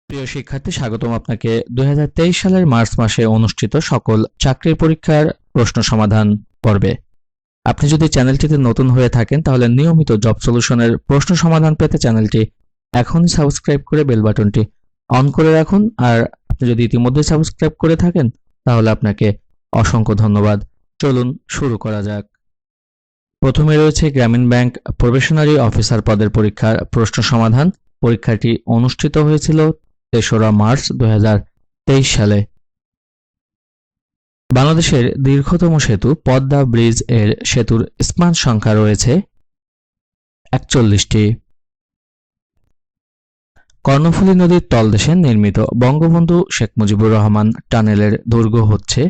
প্রিয় শিক্ষার্থী, স্বাগতম আপনাকে 2023 সালের মার্চ মাসে অনুষ্ঠিত সকল চাকরির পরীক্ষার প্রশ্ন সমাধান পর্বে। আপনি যদি চ্যানেলটিতে নতুন হয়ে থাকেন তাহলে নিয়মিত জব সলিউশনের প্রশ্ন সমাধান পেতে চ্যানেলটি এখনই সাবস্ক্রাইব করে বেল বাটনটি অন করে রাখুন। আর আপনি যদি ইতিমধ্যে সাবস্ক্রাইব করে থাকেন তাহলে আপনাকে অসংখ্য ধন্যবাদ। চলুন শুরু করা যাক। প্রথমে রয়েছে গ্রামীণ ব্যাংক প্রবেশনারি অফিসার পদের পরীক্ষার প্রশ্ন সমাধান। পরীক্ষাটি অনুষ্ঠিত হয়েছিল 3রা মার্চ 2023 সালে। বাংলাদেশের দীর্ঘতম সেতু পদ্মা ব্রিজ এর সেতুর স্পান সংখ্যা রয়েছে 41টি। কর্ণফুলী নদীর তলদেশে নির্মিত বঙ্গবন্ধু শেখ মুজিবুর রহমান টানেলের দৈর্ঘ্য হচ্ছে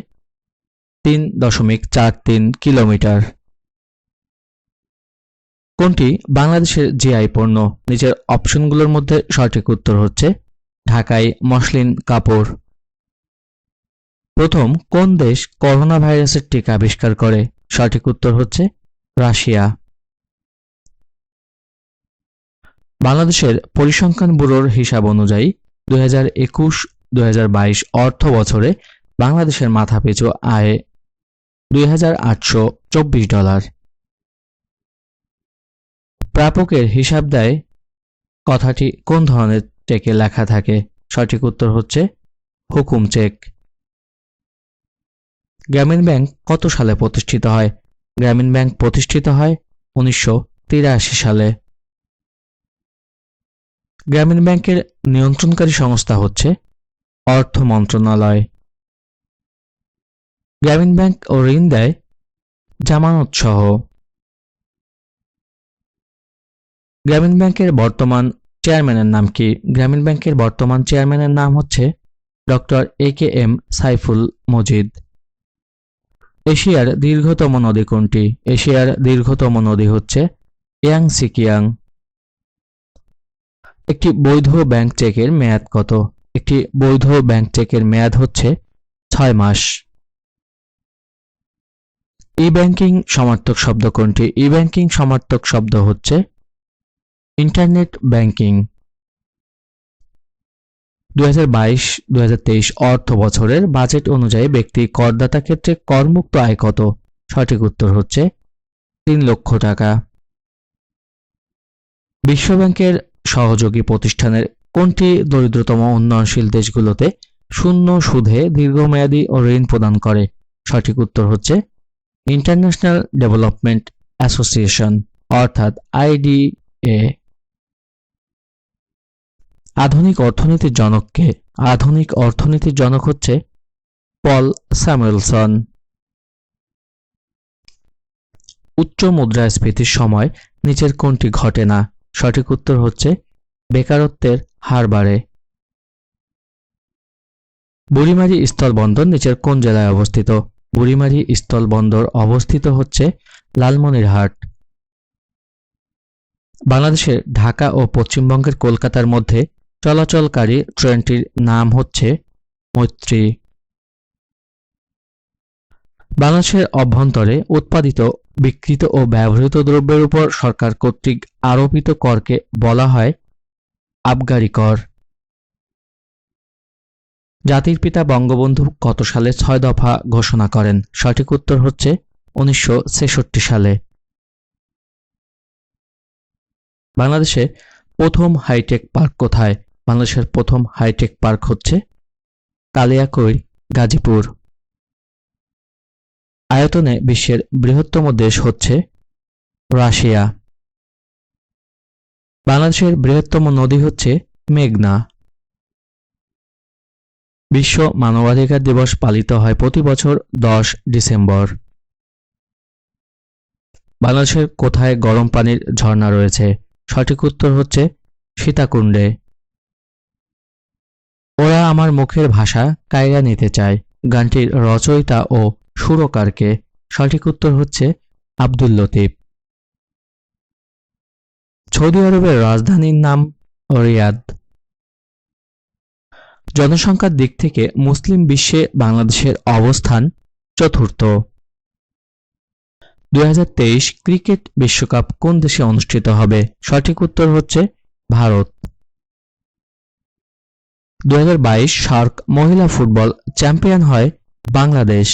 3.43 কিলোমিটার। কোনটি বাংলাদেশের জিআই পণ্য? নিচের অপশনগুলোর মধ্যে সঠিক উত্তর হচ্ছে ঢাকাই মসলিন কাপড়। প্রথম কোন দেশ করোনা ভাইরাসের টিকা আবিষ্কার করে? সঠিক উত্তর হচ্ছে রাশিয়া। বাংলাদেশের পরিসংখ্যান ব্যুরোর হিসাব অনুযায়ী 2021-2022 অর্থ বছরে বাংলাদেশের মাথাপিছু আয় $2,824। প্রাপকের হিসাব দেয় কথাটি কোন ধরনের চেকে লেখা থাকে? সঠিক উত্তর হচ্ছে হুকুম চেক। গ্রামীণ ব্যাংক কত সালে প্রতিষ্ঠিত হয়? গ্রামীণ ব্যাংক প্রতিষ্ঠিত হয় 1983 সালে। গ্রামীণ ব্যাংকের নিয়ন্ত্রণকারী সংস্থা হচ্ছে অর্থ মন্ত্রণালয়। গ্রামীণ ব্যাংক ঋণ দেয় জামানত সহ। গ্রামীণ ব্যাংকের বর্তমান চেয়ারম্যানের নাম কি? গ্রামীণ ব্যাংকের বর্তমান চেয়ারম্যানের নাম হচ্ছে ডক্টর AKM সাইফুল মজিদ। এশিয়ার দীর্ঘতম নদী কোনটি? এশিয়ার দীর্ঘতম নদী হচ্ছে ইয়াংসি কিয়াং। একটি বৈধ ব্যাংক চেকের মেয়াদ কত? একটি বৈধ ব্যাংক চেকের মেয়াদ হচ্ছে 6 মাস। ই ব্যাংকিং সমার্থক শব্দ কোনটি? ই ব্যাংকিং সমার্থক শব্দ হচ্ছে ইন্টারনেট ব্যাংকিং। 2022-2023 অর্থ বছরের বাজেট অনুযায়ী ব্যক্তি করদাতা ক্ষেত্রে করমুক্ত আয় কত? সঠিক উত্তর হচ্ছে 3 লক্ষ টাকা। বিশ্বব্যাংকের সহযোগী প্রতিষ্ঠানের কোনটি দরিদ্রতম উন্নয়নশীল দেশগুলোতে শূন্য সুদে দীর্ঘমেয়াদী ঋণ প্রদান করে? সঠিক উত্তর হচ্ছে ইন্টারন্যাশনাল ডেভেলপমেন্ট অ্যাসোসিয়েশন অর্থাৎ IDA। আধুনিক অর্থনীতির জনক কে? আধুনিক অর্থনীতির জনক হচ্ছে পল স্যামুয়েলসন। উচ্চ মুদ্রাস্ফীতির সময় নিচের কোনটি ঘটে না? সঠিক উত্তর হচ্ছে বেকারত্বের হার বাড়ে। বুড়িমারি স্থলবন্দর নিচের কোন জেলায় অবস্থিত? বুড়িমারি স্থলবন্দর অবস্থিত হচ্ছে লালমনিরহাট। বাংলাদেশের ঢাকা ও পশ্চিমবঙ্গের কলকাতার মধ্যে চলাচলকারী ট্রেনটির নাম হচ্ছে মৈত্রী। বাংলাদেশের অভ্যন্তরে উৎপাদিত, বিক্রিত ও ব্যবহৃত দ্রব্যের উপর সরকার কর্তৃক আরোপিত করকে বলা হয় আবগারি কর। জাতির পিতা বঙ্গবন্ধু কত সালে 6 দফা ঘোষণা করেন? সঠিক উত্তর হচ্ছে 1966 সালে। বাংলাদেশে প্রথম হাইটেক পার্ক কোথায়? বাংলাদেশের প্রথম হাইটেক পার্ক হচ্ছে কালিয়াকৈর, গাজীপুর। আয়তনে বিশ্বের বৃহত্তম দেশ হচ্ছে রাশিয়া। বাংলাদেশের বৃহত্তম নদী হচ্ছে মেঘনা। বিশ্ব মানবাধিকার দিবস পালিত হয় প্রতি বছর 10 ডিসেম্বর। বাংলাদেশের কোথায় গরম পানির ঝর্ণা রয়েছে? সঠিক উত্তর হচ্ছে সীতাকুণ্ডে। ওরা আমার মুখের ভাষা কায়রা নিতে চায় গানটির রচয়িতা ও সুরকার কে? সঠিক উত্তর হচ্ছে আব্দুল লতিফ। সৌদি আরবের রাজধানীর নাম রিয়াদ। জনসংখ্যার দিক থেকে মুসলিম বিশ্বে বাংলাদেশের অবস্থান চতুর্থ। 2023 ক্রিকেট বিশ্বকাপ কোন দেশে অনুষ্ঠিত হবে? সঠিক উত্তর হচ্ছে ভারত। 2022 সার্ক মহিলা ফুটবল চ্যাম্পিয়ন হয় বাংলাদেশ।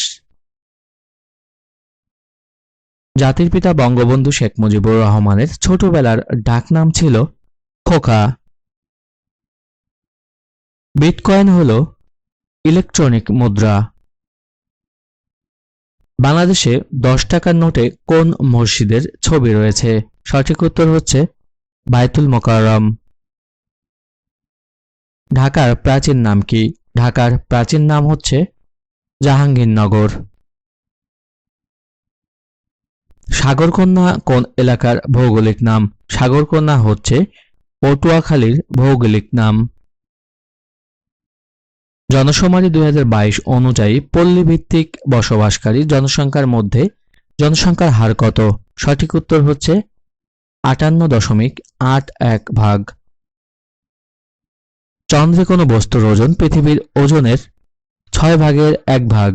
জাতির পিতা বঙ্গবন্ধু শেখ মুজিবুর রহমানের ছোটবেলার ডাকনাম ছিল খোকা। বিটকয়েন হল ইলেকট্রনিক মুদ্রা। বাংলাদেশে 10 টাকার নোটে কোন মসজিদের ছবি রয়েছে? সঠিক উত্তর হচ্ছে বায়তুল মোকাররম। ঢাকার প্রাচীন নাম কি? ঢাকার প্রাচীন নাম হচ্ছে জাহাঙ্গীরনগর। সাগরকন্যা কোন এলাকার ভৌগোলিক নাম? সাগরকন্যা হচ্ছে পটুয়াখালীর ভৌগোলিক নাম। জনশুমারি 2022 অনুযায়ী পল্লীভিত্তিক বসবাসকারী জনসংখ্যার মধ্যে জনসংখ্যার হার কত? সঠিক উত্তর হচ্ছে 58.81 ভাগ। চন্দ্রে কোনো বস্তুর ওজন পৃথিবীর ওজনের 6 ভাগের 1 ভাগ।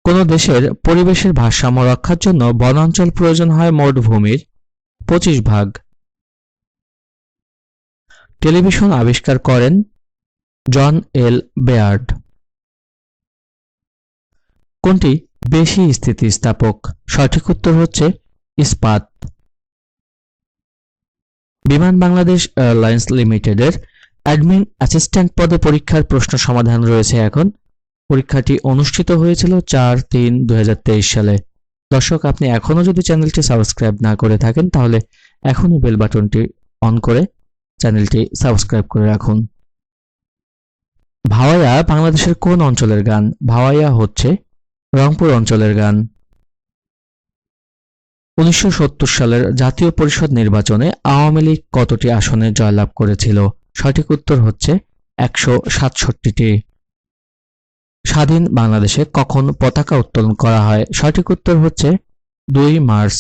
কোনো দেশের পরিবেশের ভারসাম্য রক্ষার জন্য বনাঞ্চল প্রয়োজন হয় মোট ভূমির 25 ভাগ। টেলিভিশন আবিষ্কার করেন জন এল বেয়ার্ড। কোনটি বেশি স্থিতিস্থাপক? সঠিক উত্তর হচ্ছে ইস্পাত। বিমান বাংলাদেশ এয়ারলাইন্স লিমিটেডের অ্যাডমিন অ্যাসিস্ট্যান্ট পদে পরীক্ষার প্রশ্ন সমাধান রয়েছে এখন। পরীক্ষাটি অনুষ্ঠিত হয়েছিল 4/3/2023 সালে। দর্শক, আপনি এখনও যদি চ্যানেলটি সাবস্ক্রাইব না করে থাকেন তাহলে এখনই বেল বাটনটি অন করে চ্যানেলটি সাবস্ক্রাইব করে রাখুন। ভাওয়াইয়া বাংলাদেশের কোন অঞ্চলের গান? ভাওয়াইয়া হচ্ছে রংপুর অঞ্চলের গান। 1970 সালের জাতীয় পরিষদ নির্বাচনে আওয়ামী লীগ কতটি আসনে জয়লাভ করেছিল? সঠিক উত্তর হচ্ছে 167টি। স্বাধীন বাংলাদেশে কখন পতাকা উত্তোলন করা হয়? সঠিক উত্তর হচ্ছে 2 মার্চ।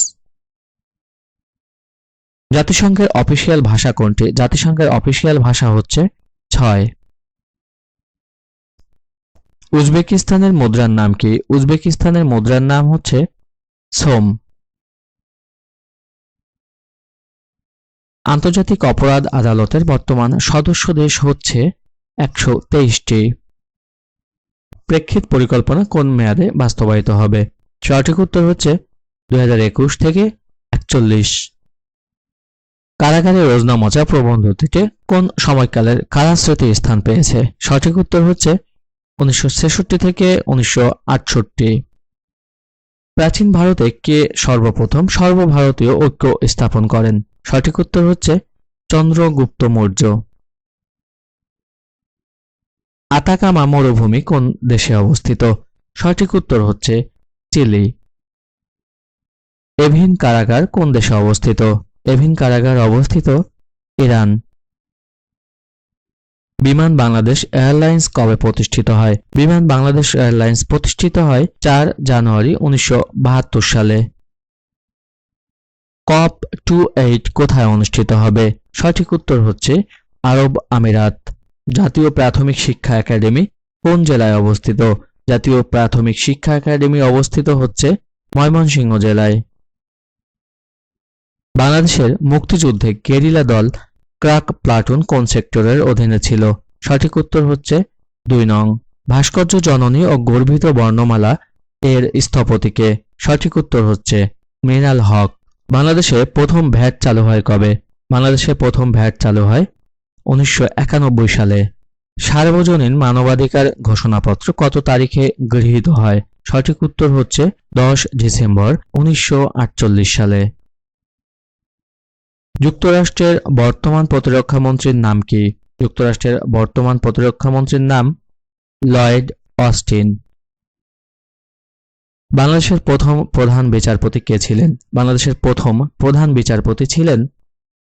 জাতিসংঘের অফিসিয়াল ভাষা কোনটি? জাতিসংঘের অফিসিয়াল ভাষা হচ্ছে 6। উজবেকিস্তানের মুদ্রার নাম কি? উজবেকিস্তানের মুদ্রার নাম হচ্ছে সোম। আন্তর্জাতিক অপরাধ আদালতের বর্তমান সদস্য দেশ হচ্ছে 123টি। প্রেক্ষিত পরিকল্পনা কোন মেয়াদে বাস্তবায়িত হবে? সঠিক উত্তর হচ্ছে 2021 থেকে 41। কারাগারে রোজনামচা প্রবন্ধটিতে কোন সময়কালের কারাস্মৃতি স্থান পেয়েছে? সঠিক উত্তর হচ্ছে 1966 থেকে 1968। প্রাচীন ভারতে কে সর্বপ্রথম সর্বভারতীয় ঐক্য স্থাপন করেন? সঠিক উত্তর হচ্ছে চন্দ্রগুপ্ত মৌর্য। আতাকামা মরুভূমি কোন দেশে অবস্থিত? সঠিক উত্তর হচ্ছে চিলি। এভিন কারাগার কোন দেশে অবস্থিত? এভিন কারাগার অবস্থিত ইরান। বিমান বাংলাদেশ এয়ারলাইন্স কবে প্রতিষ্ঠিত হয়? বিমান বাংলাদেশ এয়ারলাইন্স প্রতিষ্ঠিত হয় 4 জানুয়ারি 1972 সালে। COP28 কোথায় অনুষ্ঠিত হবে? সঠিক উত্তর হচ্ছে আরব আমিরাত। জাতীয় প্রাথমিক শিক্ষা একাডেমি কোন জেলায় অবস্থিত? জাতীয় প্রাথমিক শিক্ষা একাডেমি অবস্থিত হচ্ছে ময়মনসিংহ জেলায়। বাংলাদেশের মুক্তিযুদ্ধে গেরিলা দল ক্রাক প্লাটুন কোন সেক্টরের অধীনে ছিল? সঠিক উত্তর হচ্ছে 2 নং। ভাস্কর্য জননী ও গর্ভিত বর্ণমালা এর স্থপতিকে? সঠিক উত্তর হচ্ছে মৃণাল হক। বাংলাদেশে প্রথম ভ্যাট চালু হয় কবে? বাংলাদেশে প্রথম ভ্যাট চালু হয় 1991 সালে। সার্বজনীন মানবাধিকার ঘোষণাপত্র কত তারিখে গৃহীত হয়? সঠিক উত্তর হচ্ছে 10 ডিসেম্বর 1948 সালে। যুক্তরাষ্ট্রের বর্তমান প্রতিরক্ষা মন্ত্রীর নাম কি? যুক্তরাষ্ট্রের বর্তমান প্রতিরক্ষা মন্ত্রীর নাম লয়েড অস্টিন। বাংলাদেশের প্রথম প্রধান বিচারপতি কে ছিলেন? বাংলাদেশের প্রথম প্রধান বিচারপতি ছিলেন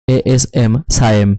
ASM সায়েম।